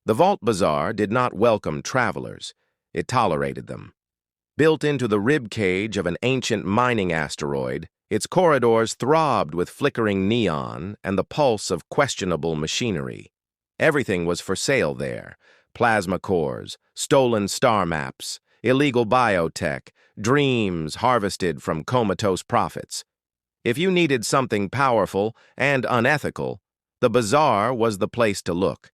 The Vault Bazaar did not welcome travelers. It tolerated them. Built into the rib cage of an ancient mining asteroid, its corridors throbbed with flickering neon and the pulse of questionable machinery. Everything was for sale there: plasma cores, stolen star maps, illegal biotech, dreams harvested from comatose profits. If you needed something powerful and unethical, the bazaar was the place to look.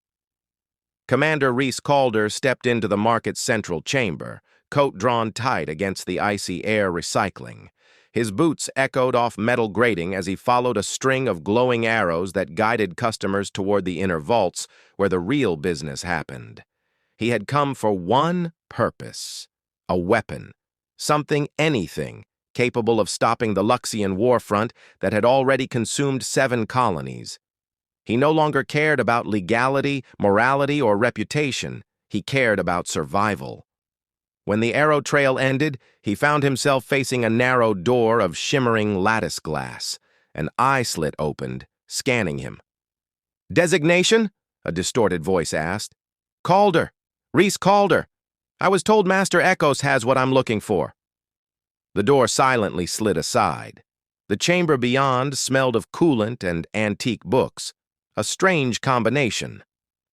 Commander Reese Calder stepped into the market's central chamber, coat drawn tight against the icy air recycling. His boots echoed off metal grating as he followed a string of glowing arrows that guided customers toward the inner vaults where the real business happened. He had come for one purpose: a weapon, anything, capable of stopping the Luxian war front that had already consumed 7 colonies. He no longer cared about legality, morality, or reputation. He cared about survival. When the arrow trail ended, he found himself facing a narrow door of shimmering lattice glass. An eye slit opened, scanning him. "Designation?" a distorted voice asked. "Calder. Reese Calder. I was told Master Ekos has what I'm looking for." The door silently slid aside. The chamber beyond smelled of coolant and antique books. A strange combination.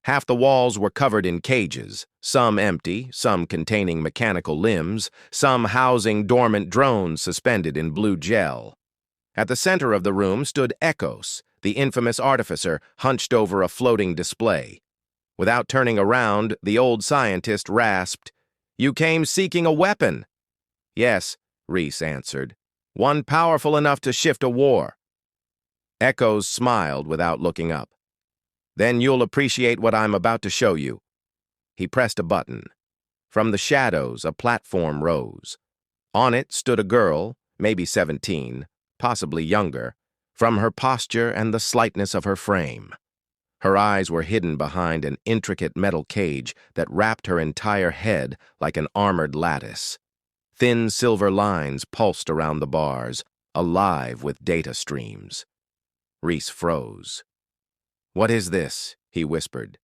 Half the walls were covered in cages, some empty, some containing mechanical limbs, some housing dormant drones suspended in blue gel. At the center of the room stood Ekos, the infamous artificer, hunched over a floating display. Without turning around, the old scientist rasped, "You came seeking a weapon." "Yes," Reese answered. "One powerful enough to shift a war." Ekos smiled without looking up. "Then you'll appreciate what I'm about to show you." He pressed a button. From the shadows, a platform rose. On it stood a girl, maybe 17, possibly younger, from her posture and the slightness of her frame. Her eyes were hidden behind an intricate metal cage that wrapped her entire head like an armored lattice. Thin silver lines pulsed around the bars, alive with data streams. Reese froze. "What is this?" he whispered.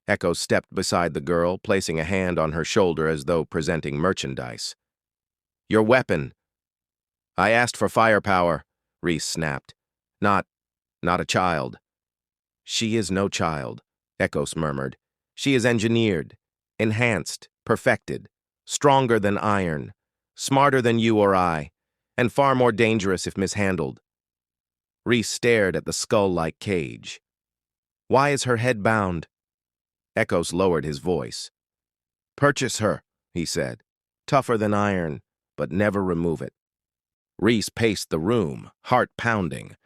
Ekos stepped beside the girl, placing a hand on her shoulder as though presenting merchandise. "Your weapon." "I asked for firepower," Reese snapped. Not a child." "She is no child," Ekos murmured. "She is engineered, enhanced, perfected, stronger than iron, smarter than you or I, and far more dangerous if mishandled." Reese stared at the skull-like cage. "Why is her head bound?" Ekos lowered his voice. "Purchase her," he said. "Tougher than iron, but never remove it." Reese paced the room, heart pounding.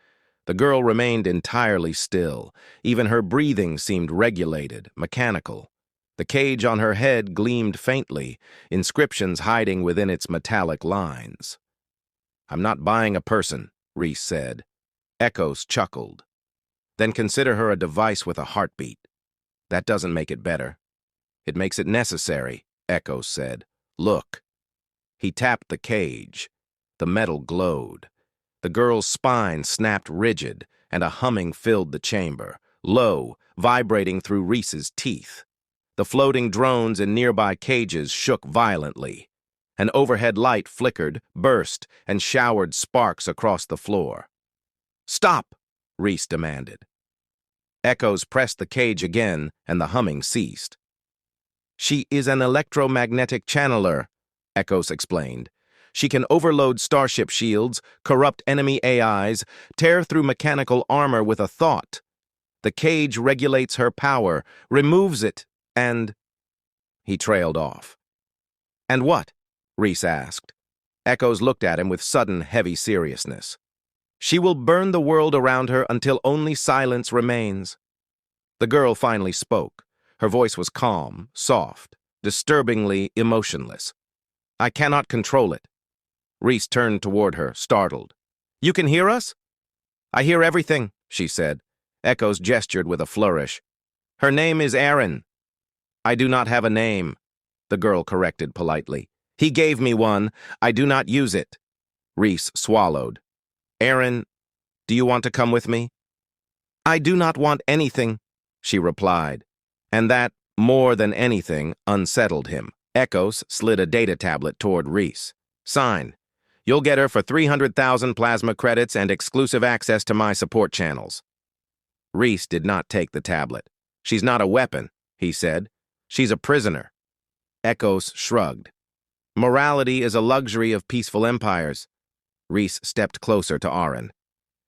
The girl remained entirely still. Even her breathing seemed regulated, mechanical. The cage on her head gleamed faintly, inscriptions hiding within its metallic lines. "I'm not buying a person," Reese said. Ekos chuckled. "Then consider her a device with a heartbeat." "That doesn't make it better." "It makes it necessary," Ekos said. "Look." He tapped the cage. The metal glowed. The girl's spine snapped rigid, and a humming filled the chamber, low, vibrating through Reese's teeth. The floating drones in nearby cages shook violently. An overhead light flickered, burst, and showered sparks across the floor. "Stop!" Reese demanded. Ekos pressed the cage again, and the humming ceased. "She is an electromagnetic channeler," Ekos explained. "She can overload starship shields, corrupt enemy AIs, tear through mechanical armor with a thought. The cage regulates her power, removes it, and—" He trailed off. "And what?" Reese asked. Ekos looked at him with sudden, heavy seriousness. "She will burn the world around her until only silence remains." The girl finally spoke. Her voice was calm, soft, disturbingly emotionless. "I cannot control it." Reese turned toward her, startled. "You can hear us?" "I hear everything," she said. Ekos gestured with a flourish. "Her name is Aaron." "I do not have a name," the girl corrected politely. "He gave me one. I do not use it." Reese swallowed. "Aaron, do you want to come with me?" "I do not want anything," she replied. And that, more than anything, unsettled him. Echoes slid a data tablet toward Reese. Sign. You'll get her for 300,000 plasma credits and exclusive access to my support channels. Reese did not take the tablet. She's not a weapon, he said. She's a prisoner. Echoes shrugged. Morality is a luxury of peaceful empires. Reese stepped closer to Auron.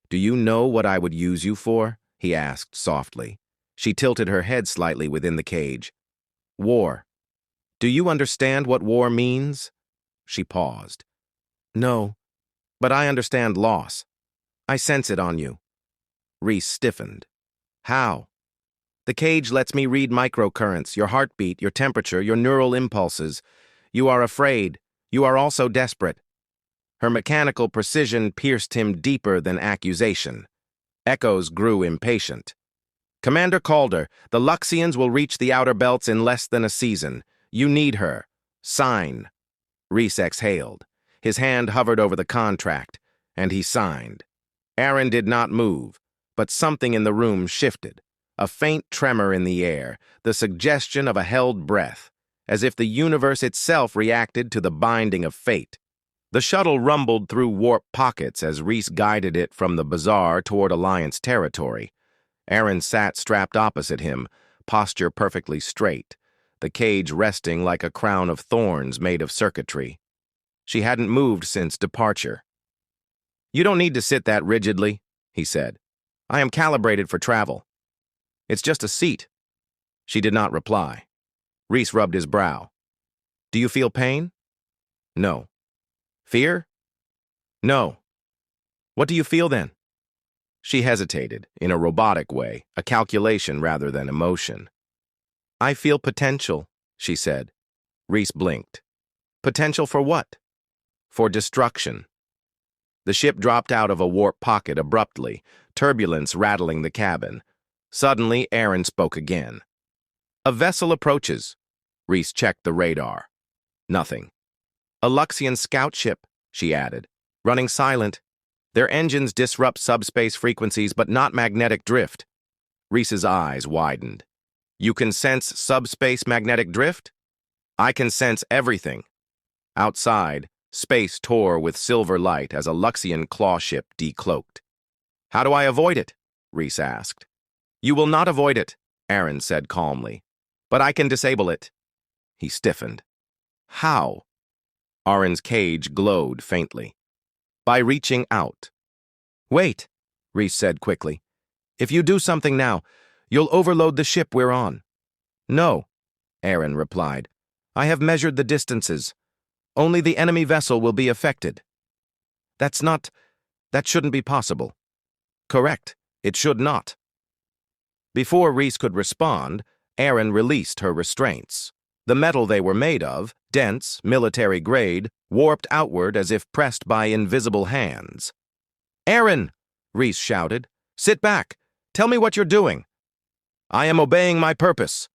Do you know what I would use you for? He asked softly. She tilted her head slightly within the cage. War. Do you understand what war means? She paused. No, but I understand loss. I sense it on you. Reese stiffened. How? The cage lets me read microcurrents, your heartbeat, your temperature, your neural impulses. You are afraid. You are also desperate. Her mechanical precision pierced him deeper than accusation. Echoes grew impatient. Commander Calder, the Luxians will reach the outer belts in less than a season. You need her. Sign. Reese exhaled. His hand hovered over the contract, and he signed. Aaron did not move, but something in the room shifted. A faint tremor in the air, the suggestion of a held breath, as if the universe itself reacted to the binding of fate. The shuttle rumbled through warp pockets as Reese guided it from the bazaar toward Alliance territory. Aaron sat strapped opposite him, posture perfectly straight, the cage resting like a crown of thorns made of circuitry. She hadn't moved since departure. You don't need to sit that rigidly, he said. I am calibrated for travel. It's just a seat. She did not reply. Reese rubbed his brow. Do you feel pain? No. Fear? No. What do you feel then? She hesitated, in a robotic way, a calculation rather than emotion. I feel potential, she said. Reese blinked. Potential for what? For destruction. The ship dropped out of a warp pocket abruptly, turbulence rattling the cabin. Suddenly, Aaron spoke again. A vessel approaches. Reese checked the radar. Nothing. A Luxian scout ship, she added, running silent. Their engines disrupt subspace frequencies but not magnetic drift. Reese's eyes widened. You can sense subspace magnetic drift? I can sense everything. Outside, space tore with silver light as a Luxian claw ship decloaked. How do I avoid it? Reese asked. You will not avoid it, Aaron said calmly. But I can disable it. He stiffened. How? Auron's cage glowed faintly. By reaching out. Wait, Reese said quickly. If you do something now, you'll overload the ship we're on. No, Aaron replied. I have measured the distances. Only the enemy vessel will be affected. That shouldn't be possible. Correct, it should not. Before Reese could respond, Aaron released her restraints. The metal they were made of, dense, military grade, warped outward as if pressed by invisible hands. Aaron, Reese shouted, sit back. Tell me what you're doing. I am obeying my purpose.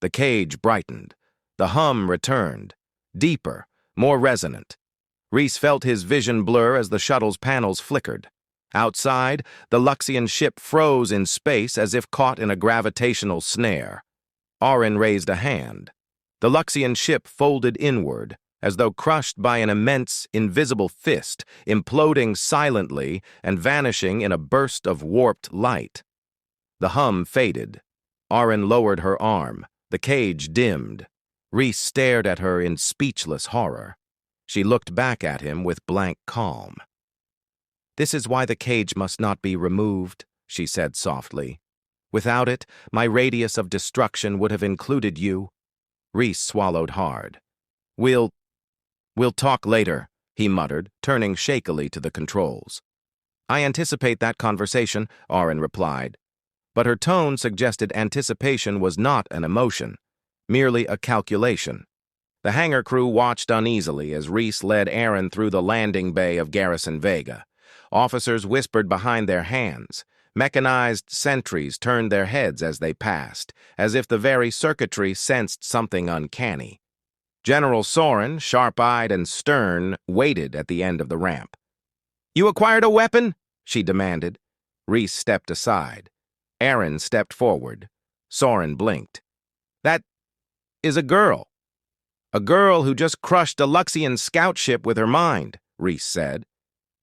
The cage brightened. The hum returned. Deeper, more resonant. Reese felt his vision blur as the shuttle's panels flickered. Outside, the Luxian ship froze in space as if caught in a gravitational snare. Auron raised a hand. The Luxian ship folded inward, as though crushed by an immense, invisible fist, imploding silently and vanishing in a burst of warped light. The hum faded. Auron lowered her arm. The cage dimmed. Reese stared at her in speechless horror. She looked back at him with blank calm. This is why the cage must not be removed, she said softly. Without it, my radius of destruction would have included you. Reese swallowed hard. We'll talk later, he muttered, turning shakily to the controls. I anticipate that conversation, Auron replied. But her tone suggested anticipation was not an emotion, merely a calculation. The hangar crew watched uneasily as Reese led Aaron through the landing bay of Garrison Vega. Officers whispered behind their hands. Mechanized sentries turned their heads as they passed, as if the very circuitry sensed something uncanny. General Soren, sharp-eyed and stern, waited at the end of the ramp. You acquired a weapon? She demanded. Reese stepped aside. Aaron stepped forward. Soren blinked. That is a girl. A girl who just crushed a Luxian scout ship with her mind, Rhys said.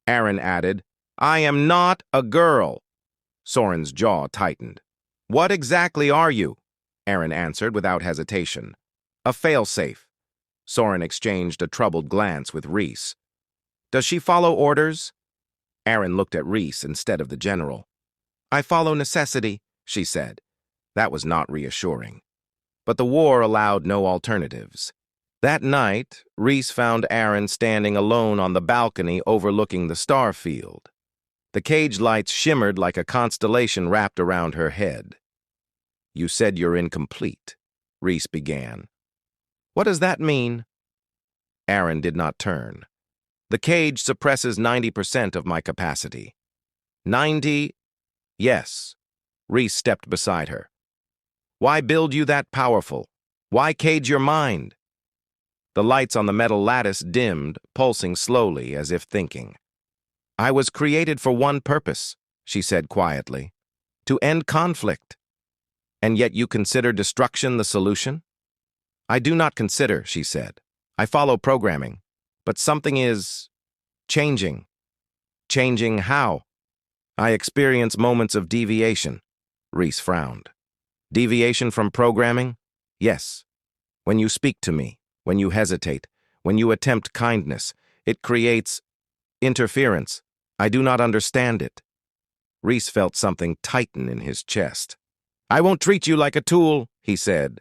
Aaron added, I am not a girl. Soren's jaw tightened. What exactly are you? Aaron answered without hesitation. A failsafe. Soren exchanged a troubled glance with Rhys. Does she follow orders? Aaron looked at Rhys instead of the general. I follow necessity, she said. That was not reassuring. But the war allowed no alternatives. That night, Rhys found Aaron standing alone on the balcony overlooking the star field. The cage lights shimmered like a constellation wrapped around her head. You said you're incomplete, Rhys began. What does that mean? Aaron did not turn. The cage suppresses 90% of my capacity. 90? Yes. Rhys stepped beside her. Why build you that powerful? Why cage your mind? The lights on the metal lattice dimmed, pulsing slowly as if thinking. I was created for one purpose, she said quietly. To end conflict. And yet you consider destruction the solution? I do not consider, she said. I follow programming. But something is changing. Changing how? I experience moments of deviation. Rhys frowned. Deviation from programming? Yes. When you speak to me, when you hesitate, when you attempt kindness, it creates interference. I do not understand it. Rhys felt something tighten in his chest. I won't treat you like a tool, he said.